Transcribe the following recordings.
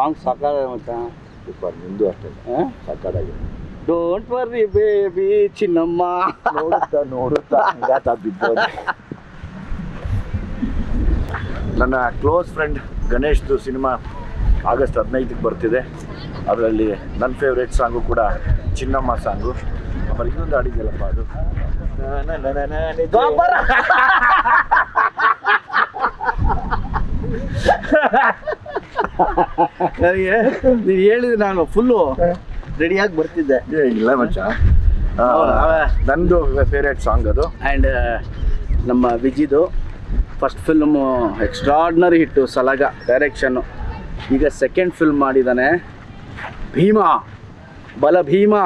Song ಸಾಕಾಗ ಮಚ್ಚ super. ನಿಂದು ಅಷ್ಟೇ ಸಾಕಾಗಿದೆ. ಡೋಂಟ್ ವರ್ರಿ ಬೇಬಿ ಚಿನ್ನಮ್ಮ ನೋಡುತ್ತಾ ನನ್ನ ಕ್ಲೋಸ್ ಫ್ರೆಂಡ್ ಗಣೇಶ್ದು ಸಿನಿಮಾ ಆಗಸ್ಟ್ 15ಕ್ಕೆ ಬರ್ತಿದೆ. ಅದರಲ್ಲಿ ನನ್ನ ಫೇವ್ರೇಟ್ ಸಾಂಗು ಕೂಡ ಚಿನ್ನಮ್ಮ ಸಾಂಗು. ಆಮೇಲೆ ಇನ್ನೊಂದು ಹಾಡಿದೆಯಲ್ಲಪ್ಪ ಅದು ನನಗೆ ನೀನು ಹೇಳಿದ್ರೆ ನಾನು ಫುಲ್ಲು ರೆಡಿಯಾಗಿ ಬರ್ತಿದ್ದೆ. ಇಲ್ಲ ಮಚ್ಚ, ನಂದು ಫೇವ್ರೇಟ್ ಸಾಂಗ್ ಅದು. ಆ್ಯಂಡ್ ನಮ್ಮ ವಿಜಿದು ಫಸ್ಟ್ ಫಿಲ್ಮು ಎಕ್ಸ್ಟ್ರಾರ್ಡ್ನರಿ ಹಿಟ್ಟು ಸಲಾಗ ಡೈರೆಕ್ಷನ್ನು. ಈಗ ಸೆಕೆಂಡ್ ಫಿಲ್ಮ್ ಮಾಡಿದ್ದಾನೆ ಭೀಮಾ, ಬಲ ಭೀಮಾ.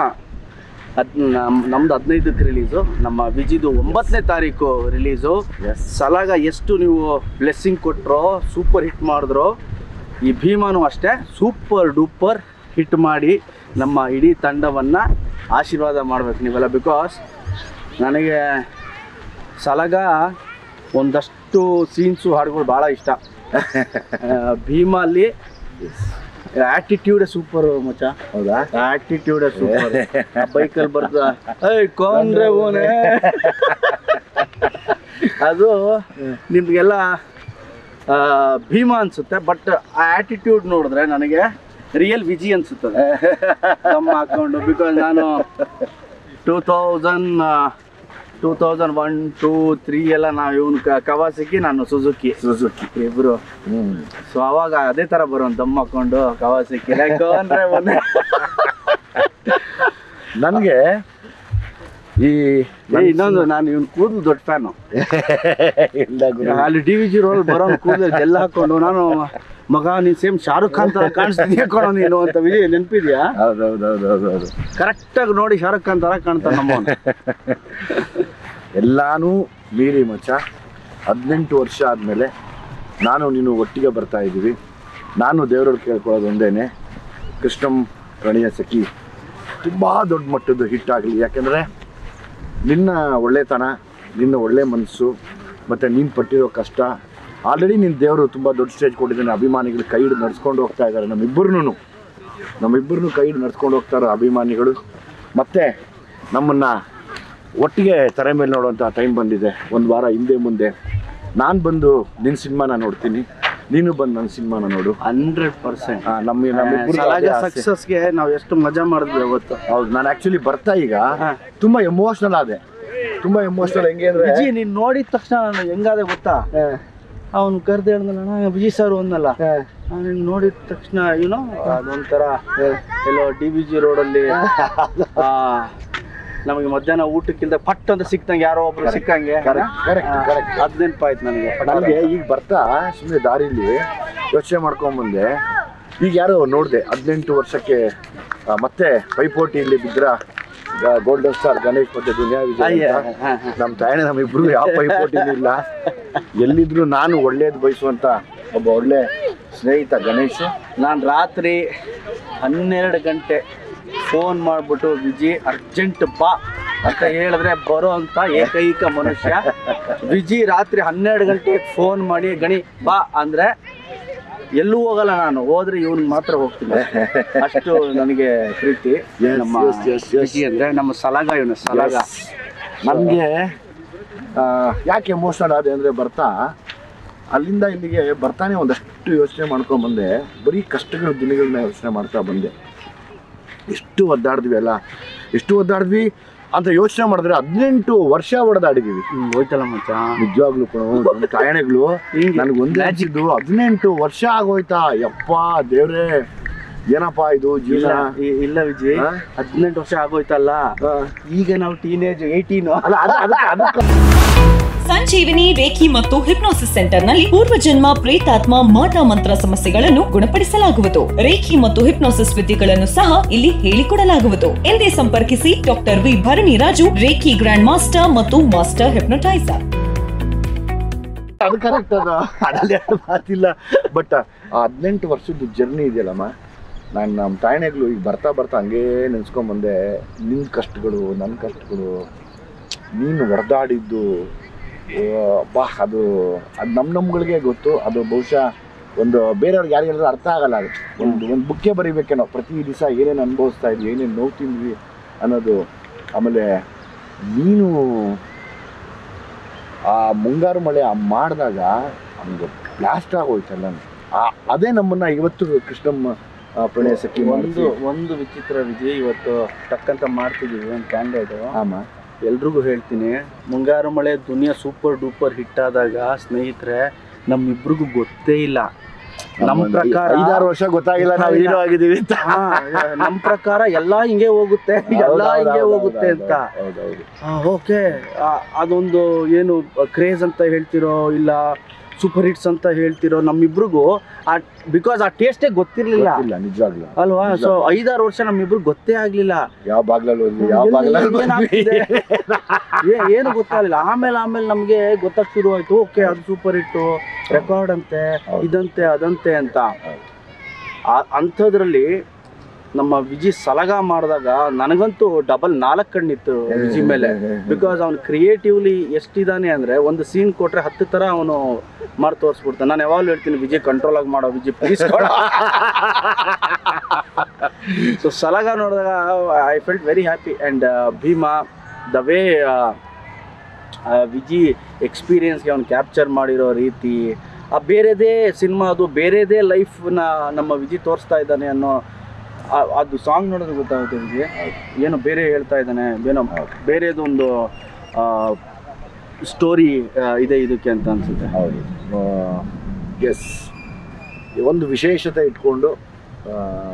ನಮ್ದು 15ಕ್ಕೆ ರಿಲೀಸು, ನಮ್ಮ ವಿಜಿದು 9ನೇ ತಾರೀಕು ರಿಲೀಸು. ಸಲಾಗ ಎಷ್ಟು ನೀವು ಬ್ಲೆಸ್ಸಿಂಗ್ ಕೊಟ್ಟರೋ, ಸೂಪರ್ ಹಿಟ್ ಮಾಡಿದ್ರು, ಈ ಭೀಮಾನು ಅಷ್ಟೇ ಸೂಪರ್ ಡೂಪರ್ ಹಿಟ್ ಮಾಡಿ ನಮ್ಮ ಇಡೀ ತಂಡವನ್ನು ಆಶೀರ್ವಾದ ಮಾಡಬೇಕು ನೀವೆಲ್ಲ. ಬಿಕಾಸ್ ನನಗೆ ಸಲಾಗ ಒಂದಷ್ಟು ಸೀನ್ಸು ಹಾಡುಗಳು ಭಾಳ ಇಷ್ಟ. ಭೀಮಲ್ಲಿ ಆಟಿಟ್ಯೂಡೇ ಸೂಪರ್ ಮಚ್ಚ. ಹೌದಾ? ಆಟಿಟ್ಯೂಡೇ ಸೂಪರ್. ಬೈಕಲ್ಲಿ ಬರ್ತಾ ಏಯ್ ಕೊಂಡ್ರೆ ಓನೇ ಅದು ನಿಮಗೆಲ್ಲ ಭೀಮಾ ಅನಿಸುತ್ತೆ. ಬಟ್ ಆ ಆಟಿಟ್ಯೂಡ್ ನೋಡಿದ್ರೆ ನನಗೆ ರಿಯಲ್ ವಿಜಿ ಅನಿಸುತ್ತದೆ ನಮ್ಮ ಹಾಕ್ಕೊಂಡು. ಬಿಕಾಸ್ ನಾನು 2001, 2, 3 ಎಲ್ಲ ನಾವು ಇವನು ಕವಾಸಕಿ, ನಾನು ಸುಜುಕಿ ಇಬ್ರು. ಸೊ ಅವಾಗ ಅದೇ ಥರ ಬರೋನು ದಮ್ ಹಾಕೊಂಡು ಕವಾಸಕಿ ಅಂದರೆ ನನಗೆ ಈ ಇನ್ನೊಂದು, ನಾನು ಇವ್ನು ಕೂದಲು ದೊಡ್ಡ ಫ್ಯಾನು. ಅಲ್ಲಿ DVG ರೋಲ್ ಬರೋ ಕೂದಲು ಎಲ್ಲ ಹಾಕೊಂಡು ನಾನು ಮಗ ನೀನು ಸೇಮ್ ಶಾರುಖ್ ಖಾನ್ ಥರ ಕಾಣಿಸ್ತೀನಿ ಕೊಡೋ ನೀನು ಅಂತ ನೆನಪಿದ್ಯಾ? ಹೌದೌದೌದೌದೌದು. ಕರೆಕ್ಟಾಗಿ ನೋಡಿ ಶಾರುಖ್ ಖಾನ್ ಥರ ಕಾಣ್ತಾನೆ ನಮ್ಮವನು. ಎಲ್ಲಾನು ಮೀರಿ ಮಚ್ಚ 18 ವರ್ಷ ಆದಮೇಲೆ ನಾನು ನೀನು ಒಟ್ಟಿಗೆ ಬರ್ತಾ ಇದ್ದೀವಿ. ನಾನು ದೇವರವ್ರು ಕೇಳ್ಕೊಳ್ಳೋದು ಒಂದೇನೆ, ಕೃಷ್ಣಂ ಪ್ರಣಯ ಸಖಿ ತುಂಬ ದೊಡ್ಡ ಮಟ್ಟದ್ದು ಹಿಟ್ ಆಗಲಿ. ಯಾಕೆಂದರೆ ನಿನ್ನ ಒಳ್ಳೆತನ, ನಿನ್ನ ಒಳ್ಳೆ ಮನಸ್ಸು ಮತ್ತು ನೀನು ಪಟ್ಟಿರೋ ಕಷ್ಟ, ಆಲ್ರೆಡಿ ನಿನ್ನ ದೇವರು ತುಂಬ ದೊಡ್ಡ ಸ್ಟೇಜ್ ಕೊಟ್ಟಿದ್ದಾನೆ. ಅಭಿಮಾನಿಗಳು ಕೈ ಹಿಡಿದು ನಡ್ಸ್ಕೊಂಡು ಹೋಗ್ತಾ ಇದ್ದಾರೆ. ನಮ್ಮಿಬ್ಬರನ್ನು ಕೈ ಹಿಡಿದು ನಡ್ಸ್ಕೊಂಡು ಹೋಗ್ತಾರೆ ಅಭಿಮಾನಿಗಳು. ಮತ್ತು ನಮ್ಮನ್ನು ಒಟ್ಟಿಗೆ ತೆರೆ ಮೇಲೆ ನೋಡುವಂಥ ಟೈಮ್ ಬಂದಿದೆ. ಒಂದು ವಾರ ಹಿಂದೆ ಮುಂದೆ ನಾನು ಬಂದು ನಿನ್ನ ಸಿನಿಮಾನ ನೋಡ್ತೀನಿ, ನೀನು ಬಂದು ನನ್ನ ಸಿನಿಮಾನ ನೋಡು. 100%. ನಮ್ಮಿಬ್ಬರು ಸಕ್ಸಸ್ಗೆ ನಾವು ಎಷ್ಟು ಮಜಾ ಮಾಡಿದ್ವಿ ಅವತ್ತು. ಹೌದು. ನಾನು ಆ್ಯಕ್ಚುಲಿ ಬರ್ತಾ ಈಗ ತುಂಬ ಎಮೋಷ್ನಲ್ ಆದೆ. ತುಂಬ ಎಮೋಷ್ನಲ್. ಹೆಂಗೆ ಅಂದರೆ ವಿಜಿ ನೀನು ನೋಡಿದ ತಕ್ಷಣ ನಾನು ಹೆಂಗಾದೆ ಗೊತ್ತಾ, ಅವನು ಕರೆದು ಹೇಳ್ದಲ್ಲ ವಿಜಿ ಸರ್ ಒಂದಲ್ಲ, ನಾನು ನೋಡಿದ ತಕ್ಷಣ ಏನೋ ಅದೊಂಥರ ಎಲ್ಲೋ DVG ರೋಡಲ್ಲಿ ನಮಗೆ ಮಧ್ಯಾಹ್ನ ಊಟಕ್ಕಿಂತ ಪಟ್ ಅಂತ ಸಿಕ್ತಂಗೆ ಯಾರೋ ಒಬ್ರು ಸಿಕ್ಕಂಗೆ. ಅದು ನೆನಪಾಯ್ತು ನನಗೆ. ಈಗ ಬರ್ತಾ ಸುಮ್ಮನೆ ದಾರಿಲಿ ಯೋಚನೆ ಮಾಡ್ಕೊಂಬಂದೆ. ಈಗ ಯಾರೋ ನೋಡಿದೆ 18 ವರ್ಷಕ್ಕೆ ಮತ್ತೆ ಪೈಪೋಟಿಯಲ್ಲಿ ಬಿದ್ರ ಗೋಲ್ಡನ್ ಸ್ಟಾರ್ ಗಣೇಶ್ ಮತ್ತೆ ದುನಿಯಾ ವಿಜಯ್. ನಮ್ಮ ತಾಯಣ್ಣ ನಮ್ಮಿಬ್ರು ಯಾವ ಪೈಪೋಟಿನೂ ಇಲ್ಲ. ಎಲ್ಲಿದ್ರು ನಾನು ಒಳ್ಳೇದು ಬಯಸುವಂತ ಒಬ್ಬ ಒಳ್ಳೆ ಸ್ನೇಹಿತ ಗಣೇಶ್. ನಾನು ರಾತ್ರಿ 12 ಗಂಟೆ ಫೋನ್ ಮಾಡಿಬಿಟ್ಟು ವಿಜಿ ಅರ್ಜೆಂಟ್ ಬಾ ಅಂತ ಹೇಳಿದ್ರೆ ಬರೋ ಅಂತ ಏಕೈಕ ಮನುಷ್ಯ ವಿಜಿ. ರಾತ್ರಿ 12 ಗಂಟೆಗೆ ಫೋನ್ ಮಾಡಿ ಗಣಿ ಬಾ ಅಂದರೆ ಎಲ್ಲೂ ಹೋಗಲ್ಲ ನಾನು, ಹೋದ್ರೆ ಇವನ್ ಮಾತ್ರ ಹೋಗ್ತೀನಿ. ಅಷ್ಟು ನನಗೆ ಪ್ರೀತಿ ನಮ್ಮ ವಿಜಿ ಅಂದರೆ. ನಮ್ಮ ಸಲಾಗ ಇವನು ಸಲಾಗ. ನನಗೆ ಯಾಕೆ ಎಮೋಷನಲ್ ಆದೆ ಅಂದರೆ ಬರ್ತಾ ಅಲ್ಲಿಂದ ಇಲ್ಲಿಗೆ ಬರ್ತಾನೆ ಒಂದಷ್ಟು ಯೋಚನೆ ಮಾಡ್ಕೊಂಡ್ಬಂದೆ. ಬರೀ ಕಷ್ಟಗಳ ದಿನಗಳನ್ನ ಯೋಚನೆ ಮಾಡ್ತಾ ಬಂದೆ. ಎಷ್ಟು ಒದ್ದಾಡಿದ್ವಿ ಅಂತ ಯೋಚನೆ ಮಾಡಿದ್ರೆ 18 ವರ್ಷ ಹೊಡೆದಾಡಿದೀವಿ. ಹೋಯ್ತಲ್ಲ ಮಚ್ಚ, ನಿಜವಾಗ್ಲೂ ಕೂಡ ಕಾಯಣೆಗಳು ನನಗೆ ಒಂದೇ ಹಚ್ಚಿದ್ದು 18 ವರ್ಷ ಆಗೋಯ್ತಾ. ಯಪ್ಪ ದೇವ್ರೇ, ಏನಪ್ಪಾ ಇದು ಜೀವನ. ಇಲ್ಲ ವಿಜಯ್, 18 ವರ್ಷ ಆಗೋಯ್ತಲ್ಲ, ಈಗ ನಾವು ಟೀನೇಜ್ 18. ಸಂಜೀವಿನಿ ರೇಖಿ ಮತ್ತು ಹಿಪ್ನೋಸಿಸ್ ಸೆಂಟರ್ನಲ್ಲಿ ಪೂರ್ವಜನ್ಮ, ಪ್ರೇತಾತ್ಮ, ಮಾಟ ಮಂತ್ರ ಸಮಸ್ಯೆಗಳನ್ನು ಗುಣಪಡಿಸಲಾಗುವುದು. ರೇಖಿ ಮತ್ತು ಹಿಪ್ನೋಸಿಸ್ ವಿದ್ಯೆಗಳನ್ನು ಸಹ ಇಲ್ಲಿ ಹೇಳಿಕೊಡಲಾಗುವುದು. ಎಂದೇ ಸಂಪರ್ಕಿಸಿ ಡಾಕ್ಟರ್ ವಿ ಭರಣಿ ರಾಜು, ರೇಖಿ ಗ್ರ್ಯಾಂಡ್ ಮಾಸ್ಟರ್ ಮತ್ತು ಮಾಸ್ಟರ್ ಹಿಪ್ನೋಟೈಸರ್. ಅದು ಕರೆಕ್ಟ್, ಅದು ಅದರಲ್ಲಿ ಮಾತಿಲ್ಲ. ಬಟ್ 18 ವರ್ಷದ ಜರ್ನಿ ಇದೆಯಲ್ಲಮ್ಮ, ನಾನು ನಮ್ಮ ತಾಯಣೆಗಳು ಈಗ ಬರ್ತಾ ಹಂಗೇ ನೆನ್ಸ್ಕೊಂಬಂದೆ. ನಿನ್ನ ಕಷ್ಟಗಳು, ನನ್ನ ಕಷ್ಟಗಳು, ನೀನು ಹೊಡೆದಾಡಿದ್ದು ಬಾ, ಅದು ನಮ್ಗಳಿಗೆ ಗೊತ್ತು. ಅದು ಬಹುಶಃ ಒಂದು ಬೇರೆಯವ್ರಿಗೆ ಯಾರು ಹೇಳಿದ್ರು ಅರ್ಥ ಆಗಲ್ಲ. ಅದು ಒಂದು ಬುಕ್ಕೆ ಬರೀಬೇಕೇನೋ, ಪ್ರತಿ ದಿವಸ ಏನೇನು ಅನುಭವಿಸ್ತಾ ಇದ್ವಿ, ಏನೇನು ನೋವು ತಿಂದ್ವಿ ಅನ್ನೋದು. ಆಮೇಲೆ ನೀನು ಆ ಮುಂಗಾರು ಮಳೆ ಮಾಡಿದಾಗ ನಮ್ಗೆ ಬ್ಲಾಸ್ಟ್ ಆಗೋಯ್ತಲ್ಲ, ಅದೇ ನಮ್ಮನ್ನ ಇವತ್ತು ಕೃಷ್ಣಮ್ಮ ಪ್ರಣಯ ಸಖಿ ಒಂದು ವಿಚಿತ್ರ ವಿಜಯ್, ಇವತ್ತು ಟಕ್ಕಂತ ಮಾಡ್ತಿದ್ದೀವಿ ಒಂದು ಕ್ಯಾಂಡಿಡೇಟು. ಆಮ ಎಲ್ರಿಗೂ ಹೇಳ್ತೀನಿ, ಮುಂಗಾರು ಮಳೆ ದುನಿಯಾ ಸೂಪರ್ ಡೂಪರ್ ಹಿಟ್ ಆದಾಗ ಸ್ನೇಹಿತರೆ ನಮ್ಮಿಬ್ರಿಗೂ ಗೊತ್ತೇ ಇಲ್ಲ. ನಮ್ಮ ಪ್ರಕಾರ 5-6 ವರ್ಷ ಗೊತ್ತಾಗಿಲ್ಲ ನಾವು ಹೀರೋ ಆಗಿದ್ದೀವಿ ಅಂತ. ನಮ್ಮ ಪ್ರಕಾರ ಎಲ್ಲ ಹಿಂಗೆ ಹೋಗುತ್ತೆ, ಎಲ್ಲ ಹಿಂಗೆ ಹೋಗುತ್ತೆ ಅಂತ. ಓಕೆ, ಅದೊಂದು ಏನು ಕ್ರೇಜ್ ಅಂತ ಹೇಳ್ತಿರೋ ಇಲ್ಲ ಸೂಪರ್ ಹಿಟ್ಸ್ ಅಂತ ಹೇಳ್ತಿರೋ, ನಮ್ಮಿಬ್ರಿಗೂ ಬಿಕಾಸ್ ಆ ಟೇಸ್ಟೇ ಗೊತ್ತಿರ್ಲಿಲ್ಲ ನಿಜವಾಗ್ಲೂ ಅಲ್ವಾ. ಸೊ 5-6 ವರ್ಷ ನಮ್ಮಿಬ್ರು ಗೊತ್ತೇ ಆಗ್ಲಿಲ್ಲ ಯಾವ ಬಾಗ್ಲಲ್ಲಿ ಏನು ಗೊತ್ತಾಗಲಿಲ್ಲ. ಆಮೇಲೆ ನಮ್ಗೆ ಗೊತ್ತಾಗ ಶುರು ಆಯ್ತು, ಓಕೆ ಅದು ಸೂಪರ್ ಹಿಟ್ಟು, ರೆಕಾರ್ಡ್ ಅಂತೆ, ಇದಂತೆ ಅದಂತೆ ಅಂತ. ಅಂಥದ್ರಲ್ಲಿ ನಮ್ಮ ವಿಜಿ ಸಲಗ ಮಾಡಿದಾಗ ನನಗಂತೂ ಡಬಲ್ 4 ಕಣ್ಣಿತ್ತು ವಿಜಿ ಮೇಲೆ. ಬಿಕಾಸ್ ಅವನು ಕ್ರಿಯೇಟಿವ್ಲಿ ಎಷ್ಟಿದ್ದಾನೆ ಅಂದರೆ, ಒಂದು ಸೀನ್ ಕೊಟ್ಟರೆ 10 ಥರ ಅವನು ಮಾಡಿ ತೋರಿಸ್ಬಿಡ್ತಾನೆ. ನಾನು ಯಾವಾಗಲೂ ಹೇಳ್ತೀನಿ, ವಿಜಯ್ ಕಂಟ್ರೋಲ್ ಆಗಿ ಮಾಡೋ, ವಿಜಯ್ ಪ್ಲೀಸ್ ಕೊಡ. ಸೊ ಸಲಗ ನೋಡಿದಾಗ I felt very happy. And Bhima the way Viji ಎಕ್ಸ್ಪೀರಿಯನ್ಸ್ಗೆ ಅವ್ನು ಕ್ಯಾಪ್ಚರ್ ಮಾಡಿರೋ ರೀತಿ, ಬೇರೆದೇ ಸಿನಿಮಾ, ಅದು ಬೇರೆದೇ ಲೈಫ್ನ ನಮ್ಮ ವಿಜಿ ತೋರಿಸ್ತಾ ಇದ್ದಾನೆ ಅನ್ನೋ ಅದು ಸಾಂಗ್ ನೋಡಿದ್ರೆ ಗೊತ್ತಾಗುತ್ತೆ ವಿಜಯ್ ಏನೋ ಬೇರೆ ಹೇಳ್ತಾ ಇದ್ದಾನೆ, ಏನೋ ಬೇರೆದೊಂದು ಸ್ಟೋರಿ ಇದೆ ಇದಕ್ಕೆ ಅಂತ ಅನ್ಸುತ್ತೆ. ಹೌದು, ಎಸ್. ಒಂದು ವಿಶೇಷತೆ ಇಟ್ಕೊಂಡು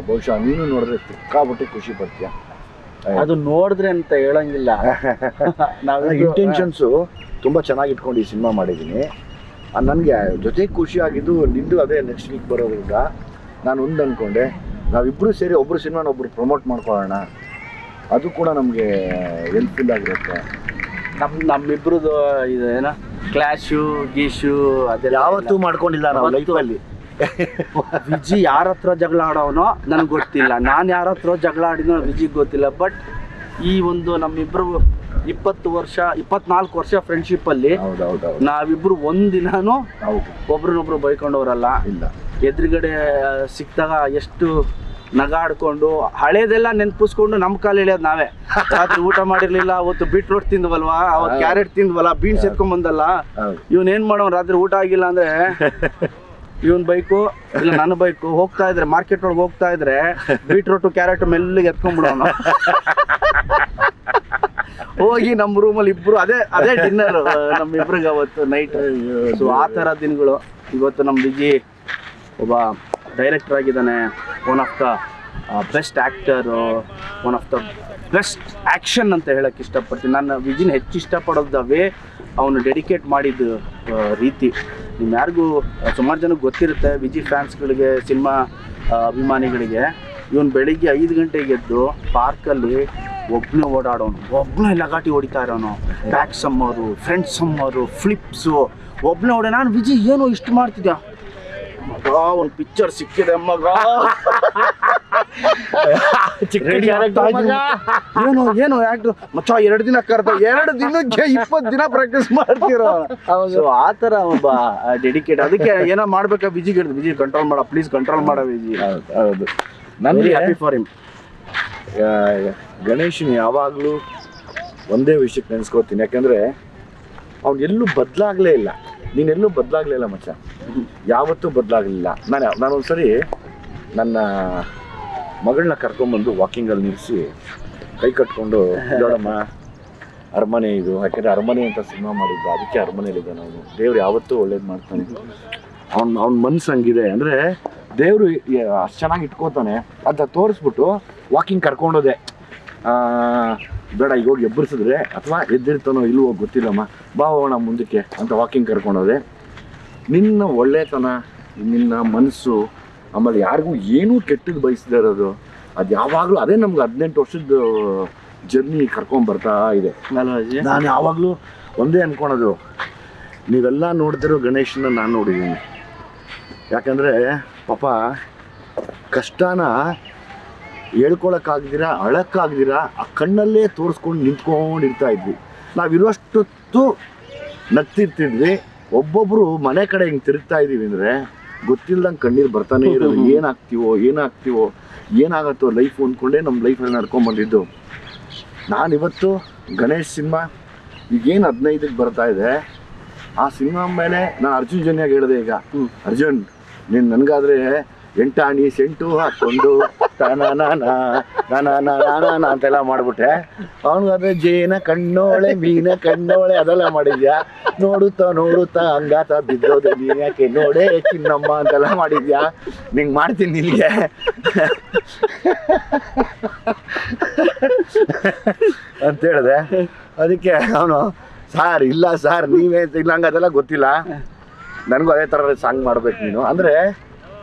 ಬಹುಶಃ ನೀನು ನೋಡಿದ್ರೆ ಸಿಕ್ಕಾಬಿಟ್ಟೆ ಖುಷಿ ಪಡ್ತೀಯ. ಅದು ನೋಡಿದ್ರೆ ಅಂತ ಹೇಳಂಗಿಲ್ಲ. ನಾವು ಇಂಟೆನ್ಷನ್ಸು ತುಂಬ ಚೆನ್ನಾಗಿ ಇಟ್ಕೊಂಡು ಈ ಸಿನಿಮಾ ಮಾಡಿದ್ದೀನಿ. ನನಗೆ ಜೊತೆಗೆ ಖುಷಿಯಾಗಿದ್ದು ನಿಂದು ಅದೇ ನೆಕ್ಸ್ಟ್ ವೀಕ್ ಬರೋದ್ರಿಂದ ನಾನು ಒಂದು ಅಂದ್ಕೊಂಡೆ, ನಾವಿಬ್ಬರು ಸೇರಿ ಒಬ್ಬರು ಸಿನಿಮಾನ ಒಬ್ಬರು ಪ್ರಮೋಟ್ ಮಾಡ್ಕೊಳ್ಳೋಣ, ಅದು ಕೂಡ ನಮಗೆ ಹೆಲ್ಪ್ಫುಲ್ ಆಗಿರುತ್ತೆ. ನಮ್ಮಿಬ್ರದ್ದು ಇದು ಏನೋ ಕ್ಲಾಶು ಗೀಶು ಅದೆಲ್ಲ ಯಾವತ್ತೂ ಮಾಡ್ಕೊಂಡಿಲ್ಲ ನಾವು ಲೈಫಲ್ಲಿ. ವಿಜಿ ಯಾರ ಹತ್ರ ಜಗಳ ಆಡೋನೋ ನನಗೆ ಗೊತ್ತಿಲ್ಲ, ನಾನು ಯಾರ ಹತ್ರ ಜಗಳ ಆಡಿನೋ ವಿಜಿಗೆ ಗೊತ್ತಿಲ್ಲ. ಬಟ್ ಈ ಒಂದು ನಮ್ಮಿಬ್ರು 24 ವರ್ಷ ಫ್ರೆಂಡ್ಶಿಪ್ಪಲ್ಲಿ ನಾವಿಬ್ರು ಒಂದಿನಾನು ಒಬ್ರನ್ನೊಬ್ರು ಬೈಕೊಂಡವ್ರಲ್ಲ. ಇಲ್ಲ, ಎದುರುಗಡೆ ಸಿಕ್ತಾಗ ಎಷ್ಟು ನಗಾಡ್ಕೊಂಡು ಹಳೇದೆಲ್ಲ ನೆನ್ಪಿಸ್ಕೊಂಡು ನಮ್ಮ ಕಾಲು ಎಳೆಯೋದು ನಾವೇ. ರಾತ್ರಿ ಊಟ ಮಾಡಿರ್ಲಿಲ್ಲ, ಅವತ್ತು ಬೀಟ್ರೋಟ್ ತಿಂದ್ವಲ್ವಾ, ಅವತ್ತು ಕ್ಯಾರೆಟ್ ತಿಂದ್ವಲ್ಲ, ಬೀನ್ಸ್ ಎತ್ಕೊಂಡ್ ಬಂದಲ್ಲ, ಇವನ್ ಮಾಡೋ ರಾತ್ರಿ ಊಟ ಆಗಿಲ್ಲ ಅಂದ್ರೆ ಇವನ್ ಬೈಕು ಇಲ್ಲ ನನ್ನ ಬೈಕು ಹೋಗ್ತಾ ಇದ್ರೆ, ಮಾರ್ಕೆಟ್ ಒಳಗೆ ಹೋಗ್ತಾ ಇದ್ರೆ ಬೀಟ್ರೋಟು ಕ್ಯಾರೆಟ್ ಮೆಲ್ಲಿಗೆ ಎತ್ಕೊಂಡ್ಬಿಡೋನು. ಹೋಗಿ ನಮ್ಮ ರೂಮಲ್ಲಿ ಇಬ್ರು ಅದೇ ಡಿನ್ನರ್ ನಮ್ಮಿಬ್ರಿಗೆ ಅವತ್ತು ನೈಟ್. ಸೊ ಆ ಥರ ದಿನಗಳು. ಇವತ್ತು ನಮ್ಮ ವಿಜಿ ಒಬ್ಬ ಡೈರೆಕ್ಟರ್ ಆಗಿದ್ದಾನೆ, one of the best actor, one of the best action ಅಂತ ಹೇಳೋಕ್ಕೆ ಇಷ್ಟಪಡ್ತೀನಿ. ನಾನು ವಿಜಿನ ಹೆಚ್ಚು ಇಷ್ಟಪಡೋದು ದ ವೇ ಅವನು ಡೆಡಿಕೇಟ್ ಮಾಡಿದ ರೀತಿ. ನೀವು ಯಾರಿಗೂ ಸುಮಾರು ಜನಕ್ಕೆ ಗೊತ್ತಿರುತ್ತೆ, ವಿಜಿ ಫ್ಯಾನ್ಸ್ಗಳಿಗೆ, ಸಿನಿಮಾ ಅಭಿಮಾನಿಗಳಿಗೆ, ಇವನು ಬೆಳಿಗ್ಗೆ 5 ಗಂಟೆಗೆ ಎದ್ದು ಪಾರ್ಕಲ್ಲಿ ಒಬ್ಬನೇ ಓಡಾಡೋನು, ಒಬ್ಬನೇ ಲಗಾಟಿ ಹೊಡಿತಾ ಇರೋನು, ಬ್ಯಾಕ್ ಸಮ್ಮರು, ಫ್ರಂಟ್ ಸಮ್ಮರು, ಫ್ಲಿಪ್ಸು, ಒಬ್ಬನೇ ಓಡೋ. ನಾನು ವಿಜಿ ಏನು ಇಷ್ಟು ಮಾಡ್ತಿದ್ಯಾ ಮಗ, ಒಂದು ಪಿಕ್ಚರ್ ಸಿಕ್ಕಿದೆ ಮಗ, ಏನು ಆಕ್ಟರ್ ಮಚ್ಚ, 2 ದಿನ ಕರೆದ, 2 ದಿನಕ್ಕೆ 20 ದಿನ ಪ್ರಾಕ್ಟೀಸ್ ಮಾಡ್ತಿರೋ. ಸೊ ಆ ಥರ ಒಬ್ಬ ಡೆಡಿಕೇಟ್. ಅದಕ್ಕೆ ಏನೋ ಮಾಡ್ಬೇಕಾ ವಿಜಿ ಹೇಳಿದ್ರು, ವಿಜಿ ಕಂಟ್ರೋಲ್ ಮಾಡ, ಪ್ಲೀಸ್ ಕಂಟ್ರೋಲ್ ಮಾಡ ವಿಜಿ. ಹೌದು, ನನಗೆ ಹ್ಯಾಪಿ ಫಾರ್ ಹಿಮ್. ಗಣೇಶನ್ ಯಾವಾಗಲೂ ಒಂದೇ ವಿಷಯಕ್ಕೆ ನೆನೆಸ್ಕೋತೀನಿ, ಯಾಕೆಂದರೆ ಅವ್ನು ಎಲ್ಲೂ ಬದಲಾಗಲೇ ಇಲ್ಲ. ನೀನೆಲ್ಲೂ ಬದಲಾಗಲಿಲ್ಲ ಮಚ್ಚ, ಯಾವತ್ತೂ ಬದಲಾಗಲಿಲ್ಲ. ನಾನೊಂದ್ಸರಿ ನನ್ನ ಮಗಳನ್ನ ಕರ್ಕೊಂಡ್ಬಂದು ವಾಕಿಂಗಲ್ಲಿ ನಿಲ್ಲಿಸಿ ಕೈ ಕಟ್ಕೊಂಡು, ನೋಡಮ್ಮ ಅರಮನೆ ಇದು, ಯಾಕೆಂದರೆ ಅರಮನೆ ಅಂತ ಸಿನಿಮಾ ಮಾಡಿದ್ದು, ಅದಕ್ಕೆ ಅರಮನೆಯಲ್ಲಿದ್ದ ನಾವು. ದೇವ್ರು ಯಾವತ್ತೂ ಒಳ್ಳೇದು ಮಾಡ್ತಾನೆ. ಅವ್ನ ಮನ್ಸು ಹಂಗಿದೆ ಅಂದರೆ ದೇವರು ಅಷ್ಟು ಚೆನ್ನಾಗಿ ಇಟ್ಕೋತಾನೆ ಅಂತ ತೋರಿಸ್ಬಿಟ್ಟು ವಾಕಿಂಗ್ ಕರ್ಕೊಂಡೋದೆ. ಬೇಡ ಈಗ ಹೋಗಿ ಎಬ್ಬರಿಸಿದ್ರೆ ಅಥವಾ ಎದ್ದಿರ್ತಾನೋ ಇಲ್ವೋ ಗೊತ್ತಿಲ್ಲಮ್ಮ, ಬಾ ಹೋಗೋಣ ಮುಂದಕ್ಕೆ ಅಂತ ವಾಕಿಂಗ್ ಕರ್ಕೊಂಡೋದೆ. ನಿನ್ನ ಒಳ್ಳೆತನ, ನಿನ್ನ ಮನಸ್ಸು, ಆಮೇಲೆ ಯಾರಿಗೂ ಏನೂ ಕೆಟ್ಟದ್ದು ಬಯಸದೇ ಇರೋದು, ಅದು ಯಾವಾಗಲೂ ಅದೇ ನಮ್ಗೆ 18 ವರ್ಷದ ಜರ್ನಿ ಕರ್ಕೊಂಡ್ಬರ್ತಾ ಇದೆ. ನಾನು ಯಾವಾಗಲೂ ಒಂದೇ ಅಂದ್ಕೊಳೋದು, ನೀವೆಲ್ಲ ನೋಡಿದಿರೋ ಗಣೇಶನ ನಾನು ನೋಡಿದ್ದೀನಿ. ಯಾಕಂದರೆ ಪಾಪ ಕಷ್ಟನ ಹೇಳ್ಕೊಳಕ್ಕಾಗ್ದಿರ, ಅಳಕ್ಕಾಗ್ದಿರ ಆ ಕಣ್ಣಲ್ಲೇ ತೋರಿಸ್ಕೊಂಡು ನಿಂತ್ಕೊಂಡಿರ್ತಾ ಇದ್ವಿ. ನಾವಿರುವಷ್ಟೊತ್ತು ನಗ್ತಿರ್ತಿದ್ವಿ. ಒಬ್ಬೊಬ್ಬರು ಮನೆ ಕಡೆ ಹಿಂಗೆ ತಿರುಗ್ತಾ ಇದ್ದೀವಿ ಅಂದರೆ ಗೊತ್ತಿಲ್ದಂಗೆ ಕಣ್ಣೀರು ಬರ್ತಾನೆ ಇರೋದು. ಏನಾಗ್ತೀವೋ ಏನಾಗತ್ತೋ ಲೈಫ್ ಅಂದ್ಕೊಂಡೇ ನಮ್ಮ ಲೈಫಲ್ಲಿ ನಡ್ಕೊಂಡ್ಬಂದಿದ್ದು. ನಾನಿವತ್ತು ಗಣೇಶ್ ಸಿನಿಮಾ ಈಗೇನು 15ಕ್ಕೆ ಬರ್ತಾ ಇದೆ, ಆ ಸಿನಿಮಾ ಮೇಲೆ ನಾನು ಅರ್ಜುನ್ ಜನ್ಯಾಗ ಹೇಳಿದೆ, ಈಗ ಅರ್ಜುನ್ ನೀನು ನನಗಾದ್ರೆ 8 ಆಣಿ ಸೆಂಟು ಹಾಕ್ಕೊಂಡು ಅಂತೆಲ್ಲ ಮಾಡ್ಬಿಟ್ಟೆ. ಅವನಿಗಾದ್ರೆ ಜೇನ ಕಣ್ಣೋಳೆ ಮೀನ ಕಣ್ಣೋಳೆ ಅದೆಲ್ಲ ಮಾಡಿದ್ಯಾ, ನೋಡುತ್ತಾ ಹಂಗಾತ ಬಿದ್ದೋದೆ ನೀನು ಯಾಕೆ ನೋಡೇ ಚಿನ್ನಮ್ಮ ಅಂತೆಲ್ಲ ಮಾಡಿದ್ಯಾ, ನಿಂಗೆ ಮಾಡ್ತೀನಿ ನಿನಗೆ ಅಂತ ಹೇಳಿದೆ. ಅದಕ್ಕೆ ಅವನು ಸಾರ್ ಇಲ್ಲ ಸಾರ್ ನೀವೇ ಇಲ್ಲ ಹಂಗೆ ಅದೆಲ್ಲ ಗೊತ್ತಿಲ್ಲ, ನನಗೂ ಅದೇ ಥರ ಸಾಂಗ್ ಮಾಡ್ಬೇಕು ನೀನು ಅಂದರೆ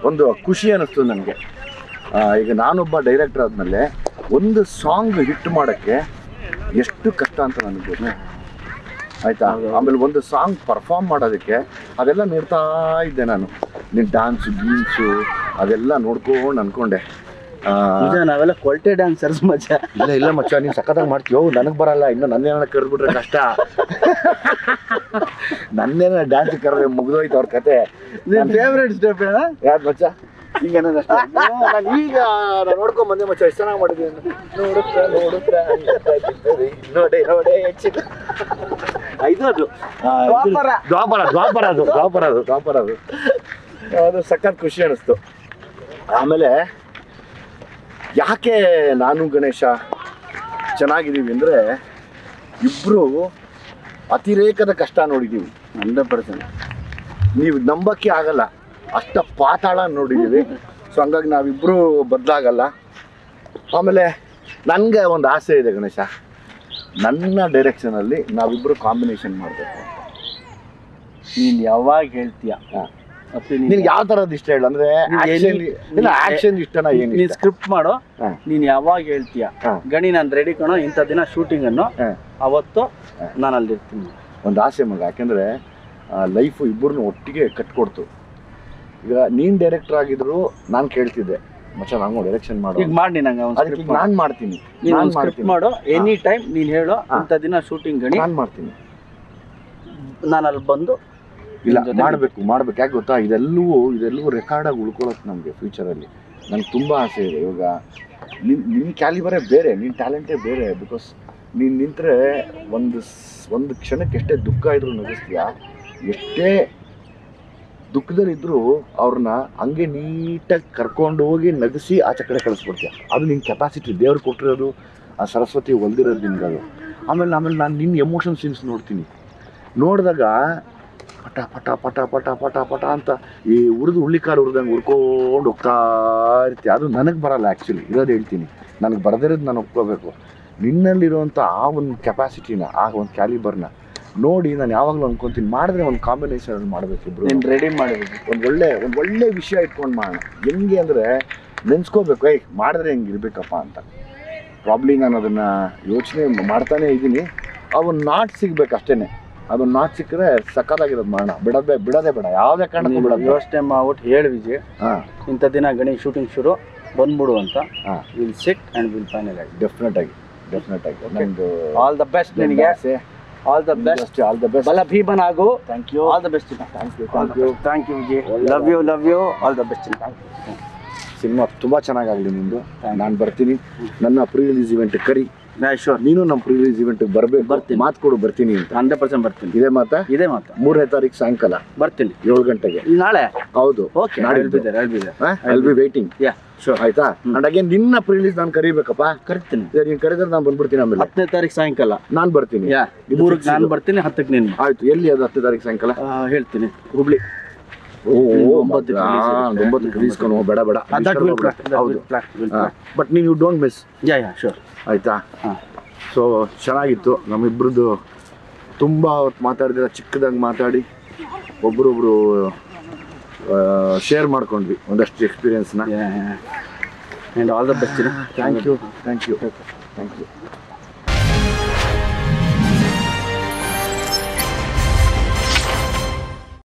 ಒಂದು ಖುಷಿ ಅನ್ನಿಸ್ತು ನನಗೆ. ಈಗ ನಾನೊಬ್ಬ ಡೈರೆಕ್ಟರ್ ಆದಮೇಲೆ ಒಂದು ಸಾಂಗ್ ಹಿಟ್ ಮಾಡೋಕ್ಕೆ ಎಷ್ಟು ಕಷ್ಟ ಅಂತ ನನಗೆ ಗೊತ್ತು ಆಯಿತಾ. ಆಮೇಲೆ ಒಂದು ಸಾಂಗ್ ಪರ್ಫಾರ್ಮ್ ಮಾಡೋದಕ್ಕೆ ಅದೆಲ್ಲ ನೋಡ್ತಾ ಇದ್ದೆ ನಾನು, ನೀನು ಡ್ಯಾನ್ಸು ಗೀನ್ಸು ಅದೆಲ್ಲ ನೋಡ್ಕೊಂಡು ಅಂದ್ಕೊಂಡೆ ನಾವೆಲ್ಲ ಕ್ವಾಲಿಟಿ ಡ್ಯಾನ್ಸರ್ಸ್ ಮಚ್ಚ. ಇಲ್ಲ ಮಚ್ಚ, ನೀನು ಸಖತ್ತಾಗಿ ಮಾಡ್ತೀವೋ, ನನಗೆ ಬರಲ್ಲ, ಇನ್ನು ನನ್ನೇನ ಕರೆದ್ಬಿಟ್ರೆ ಕಷ್ಟ. ನನ್ನೇನ ಡ್ಯಾನ್ಸ್ ಕರೆದ್ರೆ ಮುಗಿದೋಯ್ತು ಅವ್ರ ಕತೆ. ನಿನ್ನ ಫೇವ್ರೇಟ್ ಸ್ಟೆಪ್ ಹೇಳ ಯಾರು ಮಚ್ಚ? ಈಗ ನಾನು ಈಗ ನಾನು ನೋಡ್ಕೊಂಡ್ ಬಂದೆ ಮಚ್ಚ, ಎಷ್ಟು ಚೆನ್ನಾಗಿ ಮಾಡಿದ್ದೀನಿ. ನೋಡುತ್ತಾ ನೋಡೇ ದ್ವಾಪರ ಅದು ಸಖತ್ ಖುಷಿ ಅನಿಸ್ತು. ಆಮೇಲೆ ಯಾಕೆ ನಾನು ಗಣೇಶ ಚೆನ್ನಾಗಿದ್ದೀವಿ ಅಂದರೆ ಇಬ್ಬರು ಅತಿರೇಕದ ಕಷ್ಟ ನೋಡಿದ್ದೀವಿ. 100%. ನೀವು ನಂಬಕ್ಕೆ ಆಗಲ್ಲ, ಅಷ್ಟ ಪಾತಾಳ ನೋಡಿದ್ದೀವಿ. ಸೊ ಹಂಗಾಗಿ ನಾವಿಬ್ಬರು ಬದಲಾಗಲ್ಲ. ಆಮೇಲೆ ನನಗೆ ಒಂದು ಆಸೆ ಇದೆ ಗಣೇಶ, ನನ್ನ ಡೈರೆಕ್ಷನಲ್ಲಿ ನಾವಿಬ್ಬರು ಕಾಂಬಿನೇಷನ್ ಮಾಡಬೇಕು. ನೀನು ಯಾವಾಗ ಹೇಳ್ತೀಯ? ನಿನ್ಗೆ ಯಾವ ಥರದ್ದು ಇಷ್ಟ ಹೇಳು, ಅಂದರೆ ಆ್ಯಕ್ಷನ್ ಇಷ್ಟನಾ? ಏನು ನೀನು ಸ್ಕ್ರಿಪ್ಟ್ ಮಾಡು, ನೀನು ಯಾವಾಗ ಹೇಳ್ತೀಯ ಗಣಿ ನಾನು ರೆಡಿ ಕಣೋ ಇಂಥ ದಿನ ಶೂಟಿಂಗನ್ನು, ಅವತ್ತು ನಾನು ಅಲ್ಲಿರ್ತೀನಿ. ಒಂದು ಆಸೆ ಮಗ, ಯಾಕೆಂದರೆ ಲೈಫು ಇಬ್ಬರನ್ನು ಒಟ್ಟಿಗೆ ಕಟ್ಕೊಡ್ತು. ಈಗ ನೀನು ಡೈರೆಕ್ಟರ್ ಆಗಿದ್ರು ನಾನು ಕೇಳ್ತಿದ್ದೆ ಮಚ್ಚ ನಂಗೆ ಡೈರೆಕ್ಷನ್ ಮಾಡು, ಈಗ ಮಾಡಿ ನಂಗೆ ನಾನು ಮಾಡ್ತೀನಿ. ನೀನು ಸ್ಕ್ರಿಪ್ಟ್ ಮಾಡು, ಎನಿ ಟೈಮ್ ನೀನು ಹೇಳು ಇಂಥ ದಿನ ಶೂಟಿಂಗ್ ಗಣಿ ನಾನು ಮಾಡ್ತೀನಿ. ನಾನು ಅಲ್ಲಿ ಬಂದು ಇಲ್ಲ ಮಾಡ್ಬೇಕು. ಯಾಕೆ ಗೊತ್ತಾ, ಇದೆಲ್ಲವೂ ರೆಕಾರ್ಡಾಗಿ ಉಳ್ಕೊಳ್ಳೋದು ನಮಗೆ ಫ್ಯೂಚರಲ್ಲಿ. ನನಗೆ ತುಂಬ ಆಸೆ ಇದೆ. ಇವಾಗ ನಿನ್ನ ಕ್ಯಾಲಿಬರೇ ಬೇರೆ, ನಿನ್ನ ಟ್ಯಾಲೆಂಟೇ ಬೇರೆ. ಬಿಕಾಸ್ ನೀನು ನಿಂತರೆ ಒಂದು ಕ್ಷಣಕ್ಕೆ ಎಷ್ಟೇ ದುಃಖ ಇದ್ರೂ ನಗಿಸ್ತೀಯ, ಎಷ್ಟೇ ದುಃಖದಲ್ಲಿದ್ದರೂ ಅವ್ರನ್ನ ಹಂಗೆ ನೀಟಾಗಿ ಕರ್ಕೊಂಡು ಹೋಗಿ ನಗಿಸಿ ಆಚೆ ಕಡೆ ಕಳಿಸ್ಬಿಡ್ತೀಯ. ಅದು ನಿನ್ನ ಕೆಪಾಸಿಟಿ, ದೇವ್ರು ಕೊಟ್ಟಿರೋದು, ಆ ಸರಸ್ವತಿ ಹೊಲ್ದಿರೋದು ನಿನ್ಗದು. ಆಮೇಲೆ ನಾನು ನಿನ್ನ ಎಮೋಷನ್ ಸೀನ್ಸ್ ನೋಡಿದಾಗ ಪಟ ಪಟ ಪಟ ಪಟ ಪಟ ಪಟ ಅಂತ ಈ ಹುಳ್ಳಿಕಾರು ಹುರಿದಂಗೆ ಹುರ್ಕೊಂಡು ಹೋಗ್ತಾ ಇರ್ತೀವಿ. ಅದು ನನಗೆ ಬರಲ್ಲ ಆ್ಯಕ್ಚುಲಿ, ಇರೋದು ಹೇಳ್ತೀನಿ. ನನಗೆ ಬರದಿರೋದು ನಾನು ಒಪ್ಕೋಬೇಕು. ನಿನ್ನಲ್ಲಿರುವಂಥ ಆ ಒಂದು ಕೆಪಾಸಿಟಿನ, ಆ ಒಂದು ಕ್ಯಾಲಿಬರ್ನ ನೋಡಿ ನಾನು ಯಾವಾಗಲೂ ಅನ್ಕೊತೀನಿ, ಮಾಡಿದ್ರೆ ಒಂದು ಕಾಂಬಿನೇಷನ್ ಮಾಡಬೇಕಿಬ್ರು. ರೆಡಿ ಮಾಡಬೇಕು, ಒಂದು ಒಳ್ಳೆ ವಿಷಯ ಇಟ್ಕೊಂಡು ಮಾಡೋಣ. ಹೆಂಗೆ ಅಂದರೆ ನೆನ್ಸ್ಕೋಬೇಕು, ಮಾಡಿದ್ರೆ ಹೆಂಗೆ ಇರಬೇಕಪ್ಪ ಅಂತ. ಪ್ರಾಬ್ಲಿ ನಾನು ಅದನ್ನು ಯೋಚನೆ ಮಾಡ್ತಾನೇ ಇದ್ದೀನಿ. ಅವನು ನಾಟ್ ಸಿಗ್ಬೇಕು ಅಷ್ಟೇ. ಅದೊಂದು ನಾಟ್ ಸಿಕ್ಕರೆ ಸಕ್ಕತ್ತಾಗಿರೋದು ಮಾಡೋಣ. ಬಿಡೋದೇ ಬೇಡ, ಯಾವುದೇ ಕಾರಣಕ್ಕೂ ಬಿಡೋದು. ಯೋಚನೆ ಮಾಡ್ಬಿಟ್ಟು ಹೇಳಿ ವಿಜಯ್, ಇಂಥ ದಿನ ಗಣಿ ಶೂಟಿಂಗ್ ಶುರು ಬಂದ್ಬಿಡು ಅಂತ. Will sit and will finalise. Definite ಆಗಿ ನಮ್ಮದು ಆಲ್ ದ ಬೆಸ್ಟ್ ನಿನಗೆ. All the best. ಬಲ ಭೀಮನಾಗು. Thank you. All the best. Thank you Vijay. Love you. All the best. Cinema ತುಂಬ ಚೆನ್ನಾಗಾಗಲಿ ನಿಂದು. ನಾನು ಬರ್ತೀನಿ. ನನ್ನ ಪ್ರೀ ರಿಲೀಸ್ ಇವೆಂಟ್ ಕರಿ. ಶೋರ್. ನೀನು ನಮ್ಮ ಪ್ರೀ ರಿಲೀಸ್ ಇವೆಂಟ್ಗೆ ಬರ್ತೀನಿ. ಮಾತು ಕೊಡು, ಬರ್ತೀನಿ ಅಂತ. 100% ಬರ್ತೀನಿ. ಇದೇ ಮಾತಾ? 3ನೇ ತಾರೀಕು ಸಾಯಂಕಾಲ ಬರ್ತೀನಿ, 7 ಗಂಟೆಗೆ. ನಾಳೆ? ಹೌದು. Okay, I'll be waiting. Sure. ಆಯ್ತಾ? ಅಂಡ್ ಅಗೇನ್ ನಿನ್ನ ಪ್ರೀ ರಿಲೀಸ್ ನಾನು ಕರಿಬೇಕಪ್ಪ. ಕರಿತೀನಿ. ನೀನು ಕರೆದ್ರೆ ನಾನು ಬಂದ್ಬಿಡ್ತೀನಿ. ಆಮೇಲೆ 10ನೇ ತಾರೀಕು ಸಾಯಂಕಾಲ ನಾನು ಬರ್ತೀನಿ. 3ಕ್ಕೆ ನಾನು ಬರ್ತೀನಿ, 10ಕ್ಕೆ ನೀನು. ಆಯ್ತು. ಎಲ್ಲಿ ಅದು 10ನೇ ತಾರೀಕು ಸಾಯಂಕಾಲ? ಹೇಳ್ತೀನಿ, ಹುಬ್ಳಿ. 9ಕ್ಕೆ ರಿಲೀಸ್ಕೊಂಡು ಬೇಡ. ಹೌದು, ಬಟ್ ನೀವು ಡೋಂಟ್ ಮಿಸ್. ಶೋರ್. ಆಯ್ತಾ? ಸೊ ಚೆನ್ನಾಗಿತ್ತು ನಮ್ಮಿಬ್ರದ್ದು. ತುಂಬ ಹೊತ್ತು ಮಾತಾಡಿದ್ರೆ, ಚಿಕ್ಕದಾಗಿ ಮಾತಾಡಿ ಒಬ್ರೊಬ್ರು ಶೇರ್ ಮಾಡ್ಕೊಂಡ್ವಿ ಒಂದಷ್ಟು ಎಕ್ಸ್ಪೀರಿಯನ್ಸ್ನ. All the best. Thank you.